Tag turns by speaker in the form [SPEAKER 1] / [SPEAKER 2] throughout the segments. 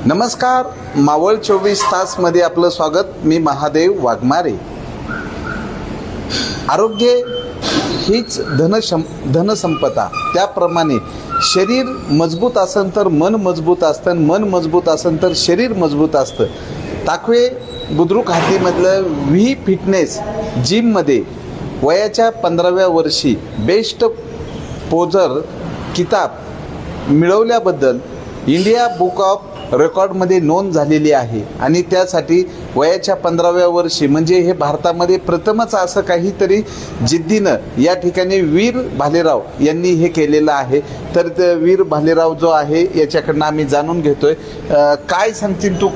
[SPEAKER 1] नमस्कार, मावळ 24 तासमध्ये आपलं स्वागत. मी महादेव वाघमारे. आरोग्य हीच धनसंपदा. त्याप्रमाणे शरीर मजबूत असेल तर मन मजबूत असतं, मन मजबूत असेल तर शरीर मजबूत असतं. टाकवे बुद्रुक हातीमधलं व्ही फिटनेस जिममध्ये वयाच्या 15व्या वर्षी बेस्ट पोजर किताब मिळवल्याबद्दल इंडिया बुक ऑफ रेकॉर्डमध्ये नोंद झालेली आहे. आणि त्यासाठी वयाच्या 15व्या वर्षी म्हणजे हे भारतामध्ये प्रथमच असं काहीतरी जिद्दीनं या ठिकाणी वीर भालेराव यांनी हे केलेलं आहे. तर वीर भालेराव जो आहे याच्याकडनं आम्ही जाणून घेतोय. काय सांगतील तू,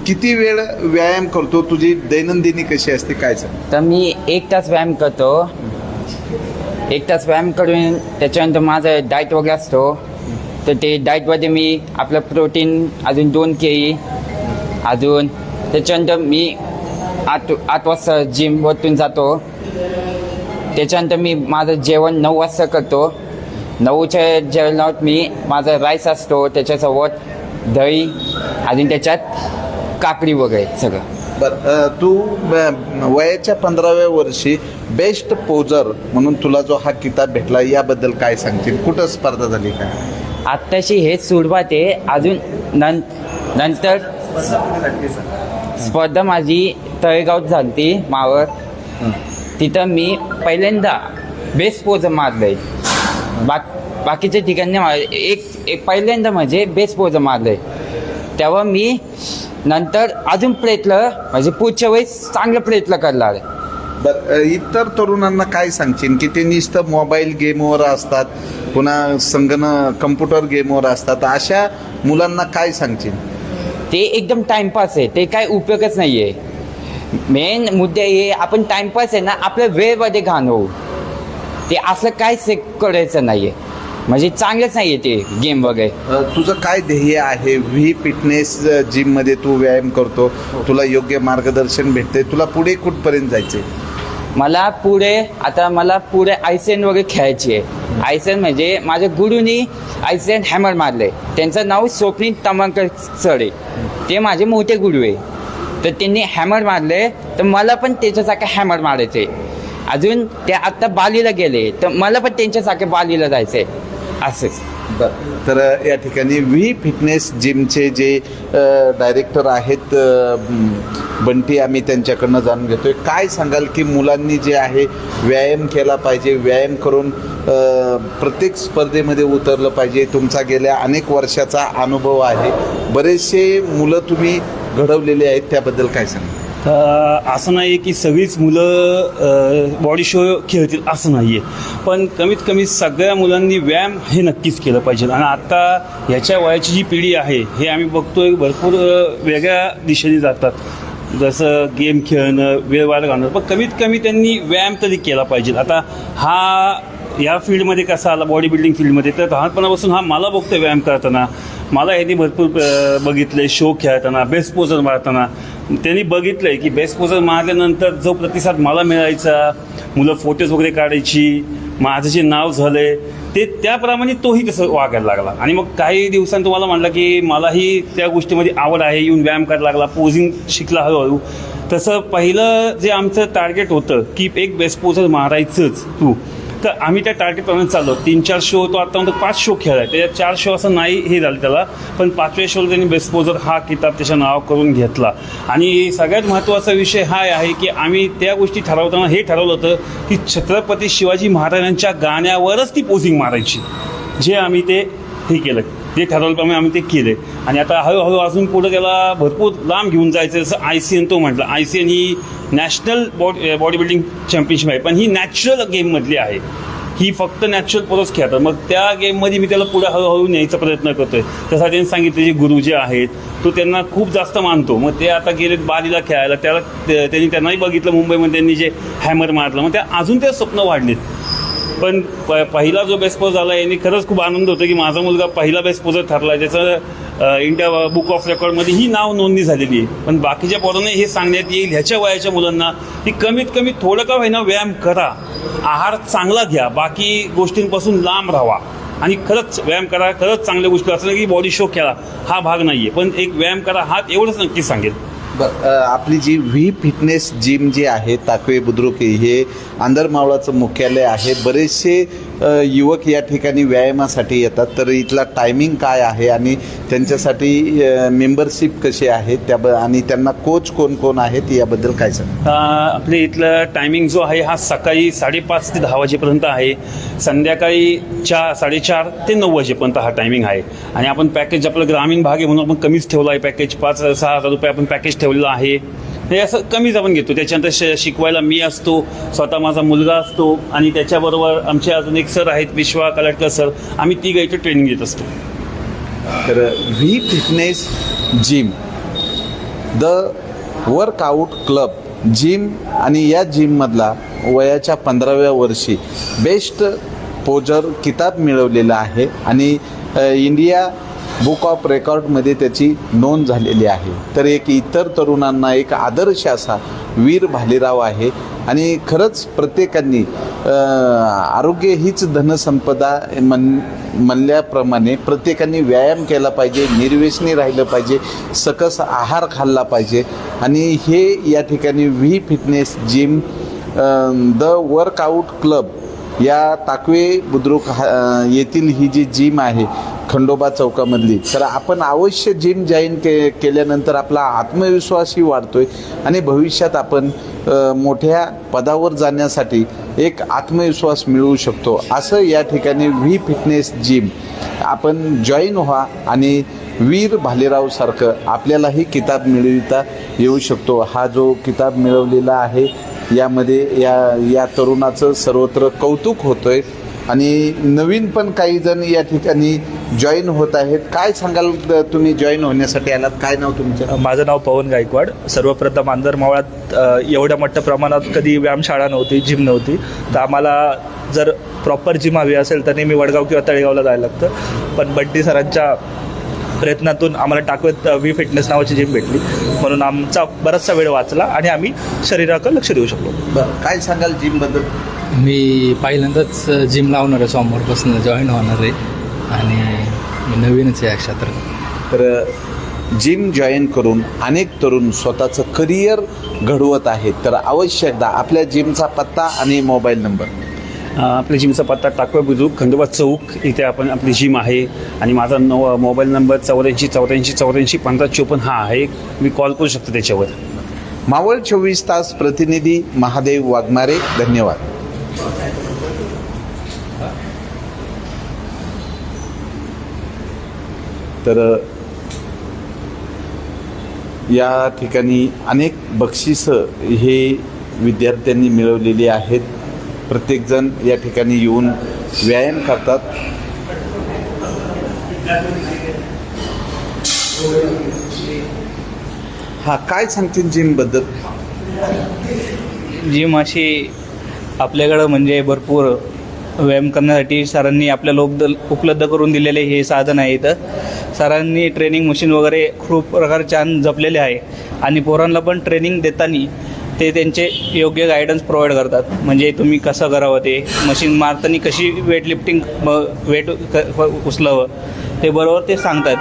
[SPEAKER 1] किती वेळ व्यायाम करतो, तुझी दैनंदिनी कशी असते, काय सांग?
[SPEAKER 2] तर मी 1 तास व्यायाम करतो. 1 तास व्यायाम करून त्याच्यानंतर माझं डाएट वगैरे असतो. तर ते डाएटमध्ये मी आपलं प्रोटीन, अजून 2 केळी, अजून त्याच्यानंतर मी 8 वाजता जिमवरतून जातो. त्याच्यानंतर मी माझं जेवण 9 वाजता करतो. 9च्या जेवणात मी माझा राईस असतो, त्याच्यासोबत दही, अजून त्याच्यात काकडी वगैरे सगळं.
[SPEAKER 1] बरं, तू वयाच्या 15व्या वर्षी बेस्ट पोजर म्हणून तुला जो हा किताब भेटला याबद्दल काय सांगतील? कुठं स्पर्धा झाली का?
[SPEAKER 2] आत्ताशी हेच सुरुवात आहे. अजून नंतर स्पर्धा माझी तळेगावात झाली मावळ. तिथं मी पहिल्यांदा बेस्ट पोजर मारलंय. बाकीच्या ठिकाणी एक पहिल्यांदा म्हणजे बेस्ट पोजर मारलंय. तेव्हा मी नंतर अजून प्रयत्न म्हणजे पुढच्या वेळेस चांगला प्रयत्न करणार.
[SPEAKER 1] बरं, इतर तरुणांना काय सांगशील की ते नुसतं मोबाईल गेमवर असतात, पुन्हा कम्प्युटर गेमवर असतात, अशा मुलांना काय सांगशील?
[SPEAKER 2] ते एकदम टाइमपास आहे, ते काय उपयोगच नाही आहे. मेन मुद्दे हे आपण टाइमपास आहे ना, आपल्या वेळमध्ये घालवू. ते असलं काहीच करायचं नाही आहे, म्हणजे चांगलंच नाही आहे ते गेम वगैरे.
[SPEAKER 1] तुझं काय ध्येय आहे? व्ही फिटनेस जिममध्ये तू व्यायाम करतो, तुला योग्य मार्गदर्शन भेटते, तुला पुढे कुठपर्यंत जायचे?
[SPEAKER 2] मला पुढे आयसेन वगैरे खेळायची आहे. आयसेन म्हणजे माझ्या गुरुनी आयसेन हॅमर मारले. त्यांचं नाव स्वप्नील तमांकर सर आहे. ते माझे मोठे गुरु आहे. तर त्यांनी हॅमर मारले, तर मला पण त्याच्यासारखं हॅमर मारायचं आहे. अजून ते आत्ता बालीला गेले, तर मला पण त्यांच्यासारखं बालीला जायचं आहे असंच.
[SPEAKER 1] बरं, तर या ठिकाणी व्ही फिटनेस जिमचे जे डायरेक्टर आहेत बंटी, आम्ही त्यांच्याकडनं जाणून घेतोय. काय सांगाल की मुलांनी जे आहे व्यायाम केला पाहिजे, व्यायाम करून प्रत्येक स्पर्धेमध्ये उतरलं पाहिजे. तुमचा गेल्या अनेक वर्षाचा अनुभव आहे, बरेचसे मुलं तुम्ही घडवलेले आहेत, त्याबद्दल काय सांगा?
[SPEAKER 3] तर असं नाही आहे की सगळीच मुलं बॉडी शो खेळतील असं नाही आहे, पण कमीत कमी सगळ्या मुलांनी व्यायाम हे नक्कीच केलं पाहिजे. आणि आत्ता ह्याच्या वयाची जी पिढी आहे हे आम्ही बघतोय भरपूर वेगळ्या दिशेने जातात, जसं गेम खेळणं, वेळ वाया घालणं, पण कमीत कमी त्यांनी व्यायाम तरी केला पाहिजे. आता या फील्डमध्ये कसा आला, बॉडी बिल्डिंग फील्डमध्ये, तर लहानपणापासून मला बघतोय व्यायाम करताना. मला ह्यांनी भरपूर बघितलं आहे शो खेळताना, बेस्ट पोजर मारताना. त्यांनी बघितलं आहे की बेस्ट पोजर मारल्यानंतर जो प्रतिसाद मला मिळायचा, मुलं फोटोज वगैरे काढायची, माझं जे नाव झालं आहे ते त्याप्रमाणे तोही तसं वागायला लागला. आणि मग काही दिवसांनी तुम्हाला म्हटलं की मलाही त्या गोष्टीमध्ये आवड आहे, येऊन व्यायाम करायला लागला, पोझिंग शिकला हळूहळू. तसं पहिलं जे आमचं टार्गेट होतं की एक बेस्ट पोजर मारायचंच तू, तर आम्ही त्या टार्गेटप्रमाणे चाललो. 3-4 शो होतो, आत्तापर्यंत 5 शो खेळाय. त्याच्यात 4 शो असं नाही हे झालं त्याला, पण 5व्या शोला त्यांनी बेस्ट पोजर हा किताब त्याच्या नाव करून घेतला. आणि सगळ्यात महत्त्वाचा विषय हा आहे की आम्ही त्या गोष्टी ठरवताना हे ठरवलं होतं की छत्रपती शिवाजी महाराजांच्या गाण्यावरच ती पोझिंग मारायची. जे आम्ही ते हे केलं, जे ठरवल्याप्रमाणे आम्ही ते केले. आणि आता हळूहळू अजून पुढं त्याला भरपूर लांब घेऊन जायचं. जसं ICN तो म्हटलं, ICN ही नॅशनल बॉडी बिल्डिंग चॅम्पियनशिप आहे, पण ही नॅचरल गेममधली आहे. ही फक्त नॅचरल पोजच खेळतात. मग त्या गेममध्ये मी त्याला पुढे हळूहळू न्यायचा प्रयत्न करतो आहे. तसा त्यांनी सांगितले जे गुरु जे आहेत तो त्यांना खूप जास्त मानतो. मग ते आता गेलेत बालीला खेळायला, त्यांनाही बघितलं मुंबईमध्ये त्यांनी जे हॅमर मारलं, मग त्या अजून ते स्वप्न वाढलेत. पण पहिला जो बेस्ट पोजर झाला यांनी खरंच खूप आनंद होतो की माझा मुलगा पहिला बेस्ट पोजर ठरला आहे. त्याचं इंडिया बुक ऑफ रेकॉर्डमध्ये ही नाव नोंदणी झालेली आहे. पण बाकीच्या पोरांना हे सांगण्यात येईल ह्याच्या वयाच्या मुलांना की कमीत कमी थोडं का होईना व्यायाम करा, आहार चांगला घ्या, बाकी गोष्टींपासून लांब राहा. आणि खरंच व्यायाम करा, खरंच चांगल्या गोष्टी असं नाही की बॉडी शो केला हा भाग नाही आहे, पण एक व्यायाम करा हा एवढंच नक्कीच सांगेल.
[SPEAKER 1] आपली जी व्ही फिटनेस जिम जी आहे ताकवे बुद्रुक हे आंधरमावळाचं मुख्यालय आहे. बरेचसे युवक या ठिकाणी व्यायामासाठी येतात, तर इथला टायमिंग काय आहे आणि त्यांच्यासाठी मेंबरशिप कशी आहे आणि त्यांना कोच कोण कोण आहेत याबद्दल काय सांग.
[SPEAKER 3] आपले इथलं टायमिंग जो आहे हा सकाळी 5:30 ते 10 वाजेपर्यंत आहे, संध्याकाळी 4:30 ते 9 वाजेपर्यंत हा टायमिंग आहे. आणि आपण पॅकेज आपलं ग्रामीण भाग आहे म्हणून आपण कमीच ठेवलं आहे, पॅकेज 5-6 हजार रुपये आपण पॅकेज ठेवलेलं आहे. हे असं कमीच आपण घेतो. त्याच्यानंतर शिकवायला मी असतो, स्वतः माझा मुलगा असतो आणि त्याच्याबरोबर आमचे अजून एक सर आहेत, विश्वा कलाटकर सर, आम्ही तिघं इथं ट्रेनिंग देत असतो.
[SPEAKER 1] तर V fitness gym the workout club gym आणि या जिममधला वयाच्या 15व्या वर्षी बेस्ट पोजर किताब मिळवलेला आहे आणि इंडिया बुक ऑफ रेकॉर्डमध्ये त्याची नोंद झालेली आहे. तर एक इतर तरुणांना एक आदर्श असा वीर भालेराव आहे आणि खरंच प्रत्येकांनी आरोग्य हीच धनसंपदा म्हणल्याप्रमाणे प्रत्येकांनी व्यायाम केला पाहिजे, निर्व्यसनी राहिलं पाहिजे, सकस आहार खाल्ला पाहिजे. आणि हे या ठिकाणी V fitness gym the workout club या ताकवे बुद्रुक येथील ही जी जिम आहे खंडोबा चौकामधली, तर आपण अवश्य जिम जॉईन केल्यानंतर आपला आत्मविश्वासही वाढतोय आणि भविष्यात आपण मोठ्या पदावर जाण्यासाठी एक आत्मविश्वास मिळवू शकतो. असं या ठिकाणी व्ही फिटनेस जिम आपण जॉईन व्हा आणि वीर भालेरावसारखं आपल्यालाही किताब मिळविता येऊ शकतो. हा जो किताब मिळवलेला आहे यामध्ये या तरुणाचं सर्वत्र कौतुक होतंय आणि नवीन पण काही जण या ठिकाणी जॉईन होत आहेत. काय सांगाल तुम्ही जॉईन होण्यासाठी आलात? काय नाव तुमचं?
[SPEAKER 4] माझं नाव पवन गायकवाड. सर्वप्रथम आंधरमावळात एवढ्या मोठ्या प्रमाणात कधी व्यायामशाळा नव्हती, जिम नव्हती, तर आम्हाला जर प्रॉपर जिम हवी असेल तर नेहमी वडगाव किंवा तळेगावला जायला लागतं. पण बड्डी सरांच्या प्रयत्नातून आम्हाला टाकवेत व्ही फिटनेस नावाची जिम भेटली, म्हणून आमचा बराचसा वेळ वाचला आणि आम्ही शरीराकडे लक्ष देऊ शकलो.
[SPEAKER 1] बरं, काय सांगाल जिमबद्दल?
[SPEAKER 5] मी पहिल्यांदाच जिम लावणार आहे, सोमवारपासून जॉईन होणार आहे आणि मी नवीनच आहे या क्षेत्रात.
[SPEAKER 1] तर जिम जॉईन करून अनेक तरुण स्वतःचं करिअर घडवत आहेत. तर अवश्य एकदा आपल्या जिमचा पत्ता आणि मोबाईल नंबर.
[SPEAKER 3] आपल्या जिमचा पत्ता टाकवे बुद्रुक खंडोबा चौक इथे आपण आपली जिम आहे आणि माझा मोबाईल नंबर 84 हा आहे. मी कॉल करू शकतो त्याच्यावर.
[SPEAKER 1] मावळ 24 तास प्रतिनिधी महादेव वाघमारे, धन्यवाद. तर या ठिकाणी अनेक बक्षिसं हे विद्यार्थ्यांनी मिळवलेली आहेत. प्रत्येकजण या ठिकाणी येऊन व्यायाम करतात. हा, काय सांगतील जिमबद्दल?
[SPEAKER 4] जिम अशी आपल्याकडं म्हणजे भरपूर व्यायाम करण्यासाठी सरांनी आपल्याला उपलब्ध करून दिलेले हे साधन आहे. इथं सरांनी ट्रेनिंग मशीन वगैरे खूप प्रकार छान जपलेले आहे आणि पोरांना पण ट्रेनिंग देताना ते त्यांचे योग्य गायडन्स प्रोव्हाइड करतात. म्हणजे तुम्ही कसं करावं, ते मशीन मारताना कशी वेट लिफ्टिंग उचलावं ते बरोबर ते सांगतात.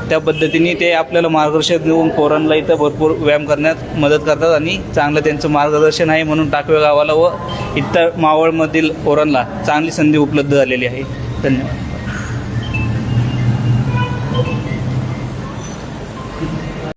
[SPEAKER 4] त्या पद्धतीने ते आपल्याला मार्गदर्शन देऊन पोरांना इथं भरपूर व्यायाम करण्यात मदत करतात आणि चांगलं त्यांचं मार्गदर्शन आहे म्हणून टाकवे गावाला व इतर मावळमधील पोरांना चांगली संधी उपलब्ध झालेली आहे. धन्यवाद.